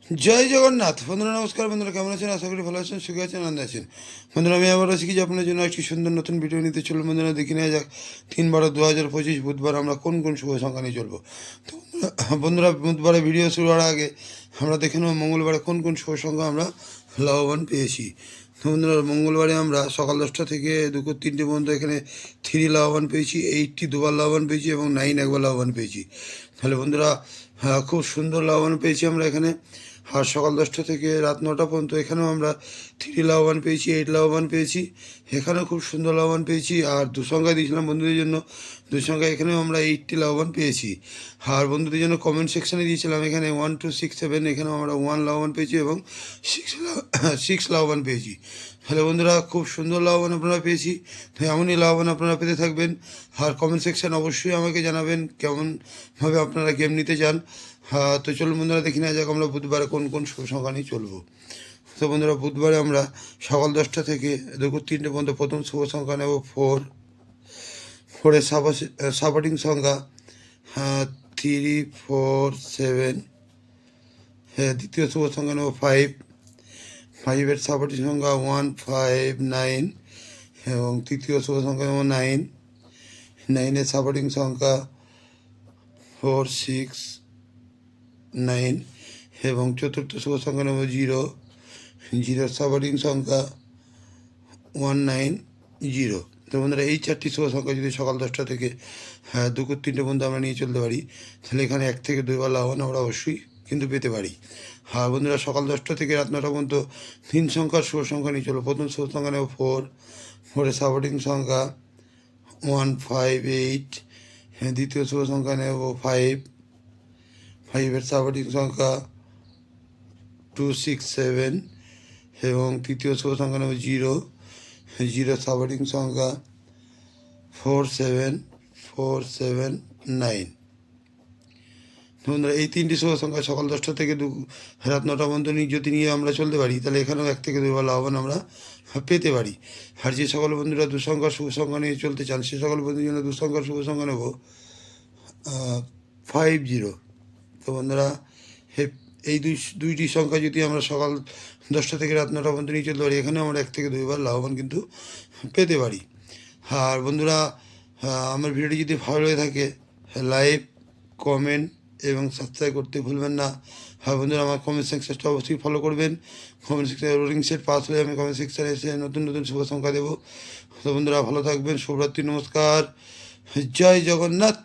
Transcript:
জয় জগন্নাথ। বন্ধুরা নমস্কার। বন্ধুরা কেমন আছেন? আশা করি ভালো আছেন, সুখে আছেন, আনন্দে আছেন। বন্ধুরা আমি আবার আছি কি যে আপনার জন্য একটি সুন্দর নতুন ভিডিও নিতে চলুন। বন্ধুরা দেখে নেওয়া যাক 3/12/2025 বুধবার আমরা কোন কোন শুভ সংখ্যা নিয়ে চলবো। তো বন্ধুরা বুধবারে ভিডিও শুরু হওয়ার আগে আমরা দেখে নেব মঙ্গলবারে কোন কোন শুভ সংখ্যা আমরা লাভবান পেয়েছি। তো বন্ধুরা মঙ্গলবারে আমরা সকাল 10টা থেকে দুপুর 3টে পর্যন্ত এখানে 3 লাভবান পেয়েছি, 80 দুবার লাভবান পেয়েছি এবং 9 একবার লাভবান পেয়েছি। তাহলে বন্ধুরা খুব সুন্দর লাভবান পেয়েছি আমরা এখানে। আর সকাল 10টা থেকে রাত 9টা পর্যন্ত এখানেও আমরা 3 লাভবান পেয়েছি, 8 লাভবান পেয়েছি, এখানেও খুব সুন্দর লাভবান পেয়েছি। আর সংখ্যা দিয়েছিলাম বন্ধুদের জন্য, সংখ্যা এখানেও আমরা 80 লাভবান পেয়েছি। আর বন্ধুদের জন্য কমেন্ট সেকশানে দিয়েছিলাম এখানে 1 2 6 7, এখানেও আমরা 1 লাভবান পেয়েছি এবং 6 লাভবান পেয়েছি। তাহলে বন্ধুরা খুব সুন্দর লাভবান আপনারা পেয়েছি। তো এমনই লাভবান আপনারা পেতে থাকবেন। আর কমেন্ট সেকশান অবশ্যই আমাকে জানাবেন কেমনভাবে আপনারা গেম নিতে চান। হ্যাঁ, তো চলুন বন্ধুরা দেখে নেওয়া যাক আমরা বুধবারে কোন কোন শুভ সংখ্যা নিয়ে চলবো। তো বন্ধুরা বুধবারে আমরা সকাল 10টা থেকে দুপুর 3টে পর্যন্ত প্রথম শুভ সংখ্যা নেব 4। 4-এর সাপোর্টিং সংখ্যা 3 4 7। হ্যাঁ, দ্বিতীয় শুভ সংখ্যা নেব 5। 5-এর সাপোর্টিং সংখ্যা 1 5 9 এবং তৃতীয় শুভ সংখ্যা নেব 9। 9-এর সাপোর্টিং সংখ্যা 4 6 9 এবং চতুর্থ শুভ সংখ্যা নেব 0। 0-এর সাপোর্টিং সংখ্যা 190। তো বন্ধুরা এই 4টি শুভ সংখ্যা যদি সকাল 10টা থেকে দুপুর 3টে পর্যন্ত আমরা নিয়ে চলতে পারি, তাহলে এখানে 1 থেকে 2 বার লাভবান আমরা অবশ্যই কিন্তু পেতে পারি। আর বন্ধুরা সকাল 10টা থেকে রাত 9টা পর্যন্ত 3 সংখ্যার শুভ সংখ্যা নিয়ে চলো। প্রথম শুভ সংখ্যা নেব 4। 4-এর সাপোর্টিং সংখ্যা 1 5 8। দ্বিতীয় শুভ সংখ্যা নেব 5। 5-এর সাপোর্টিং সংখ্যা 2 6 7 এবং তৃতীয় শুভ সংখ্যা নেব 0। 0 সাপোর্টিং সংখ্যা 4 7 4 7 9। বন্ধুরা এই 3টি শুভ সংখ্যা সকাল 10টা থেকে রাত 9টা পর্যন্ত যদি নিয়ে আমরা চলতে পারি, তাহলে এখানেও 1 থেকে 2 বার লাভবান আমরা পেতে পারি। আর যে সকল বন্ধুরা 2 সংখ্যার শুভ সংখ্যা নিয়ে চলতে চান, সে সকল বন্ধুদের জন্য 2 সংখ্যার শুভ সংখ্যা নেব 50। তো বন্ধুরা এই দুইটি সংখ্যা যদি আমরা সকাল 10টা থেকে রাত 9টা পর্যন্ত নিয়ে চলতে পারি, এখানে আমরা 1 থেকে 2 বার লাভবান কিন্তু পেতে পারি। আর বন্ধুরা আমার ভিডিওটি যদি ভালো লেগে থাকে লাইক কমেন্ট এবং সাবস্ক্রাইব করতে ভুলবেন না। হ্যাঁ বন্ধুরা আমার কমেন্ট সেকশনটা অবশ্যই ফলো করবেন। কমেন্ট সেকশনে রোলিং সেট পাস হলে আমি কমেন্ট সেকশনে এসে নতুন নতুন শুভ সংখ্যা দেবো। তো বন্ধুরা ভালো থাকবেন। শুভরাত্রি, নমস্কার, জয় জগন্নাথ।